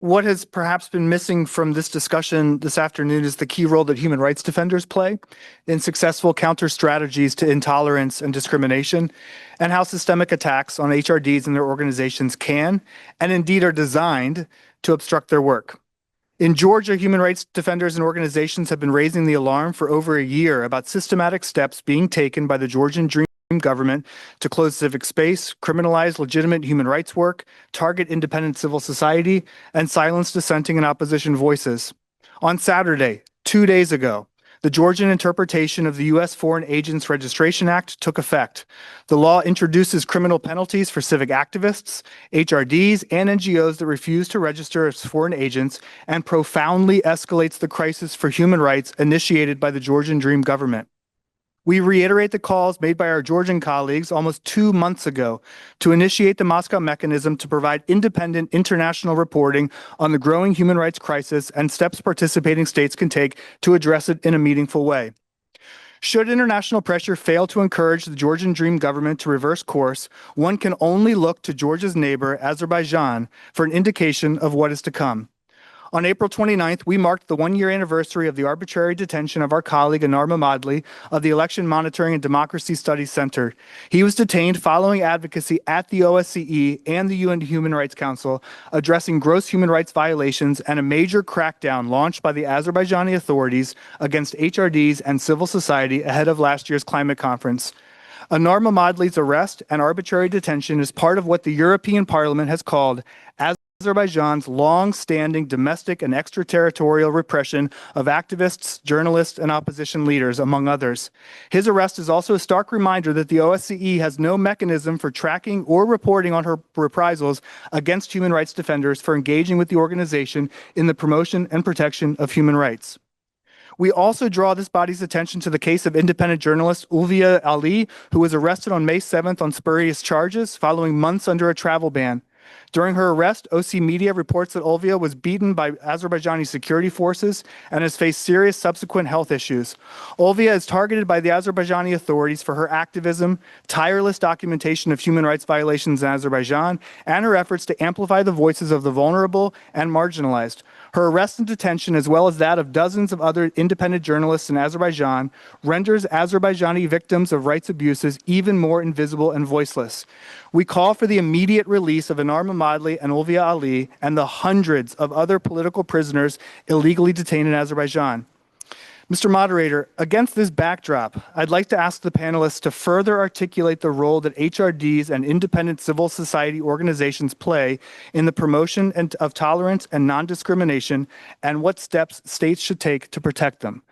What has perhaps been missing from this discussion this afternoon is the key role that human rights defenders play in successful counter strategies to intolerance and discrimination, and how systemic attacks on HRDs and their organizations can, and indeed are designed, to obstruct their work. In Georgia, human rights defenders and organizations have been raising the alarm for over a year about systematic steps being taken by the Georgian Dream government to close civic space, criminalize legitimate human rights work, target independent civil society, and silence dissenting and opposition voices. On Saturday, 2 days ago, the Georgian interpretation of the U.S. Foreign Agents Registration Act took effect. The law introduces criminal penalties for civic activists, HRDs, and NGOs that refuse to register as foreign agents, and profoundly escalates the crisis for human rights initiated by the Georgian Dream government. We reiterate the calls made by our Georgian colleagues almost 2 months ago to initiate the Moscow mechanism to provide independent international reporting on the growing human rights crisis and steps participating states can take to address it in a meaningful way. Should international pressure fail to encourage the Georgian Dream government to reverse course, one can only look to Georgia's neighbor, Azerbaijan, for an indication of what is to come. On April 29th, we marked the one-year anniversary of the arbitrary detention of our colleague Anar Mammadli of the Election Monitoring and Democracy Studies Center. He was detained following advocacy at the OSCE and the UN Human Rights Council, addressing gross human rights violations and a major crackdown launched by the Azerbaijani authorities against HRDs and civil society ahead of last year's climate conference. Anar Mammadli's arrest and arbitrary detention is part of what the European Parliament has called Azerbaijan's long-standing domestic and extraterritorial repression of activists, journalists, and opposition leaders, among others. His arrest is also a stark reminder that the OSCE has no mechanism for tracking or reporting on her reprisals against human rights defenders for engaging with the organization in the promotion and protection of human rights. We also draw this body's attention to the case of independent journalist Ulviyya Ali, who was arrested on May 7th on spurious charges following months under a travel ban. During her arrest, OC Media reports that Ulviyya was beaten by Azerbaijani security forces and has faced serious subsequent health issues. Ulviyya is targeted by the Azerbaijani authorities for her activism, tireless documentation of human rights violations in Azerbaijan, and her efforts to amplify the voices of the vulnerable and marginalized. Her arrest and detention, as well as that of dozens of other independent journalists in Azerbaijan, renders Azerbaijani victims of rights abuses even more invisible and voiceless. We call for the immediate release of Anar Mammadli and Ulviyya Ali and the hundreds of other political prisoners illegally detained in Azerbaijan. Mr. Moderator, against this backdrop, I'd like to ask the panelists to further articulate the role that HRDs and independent civil society organizations play in the promotion of tolerance and non-discrimination, and what steps states should take to protect them.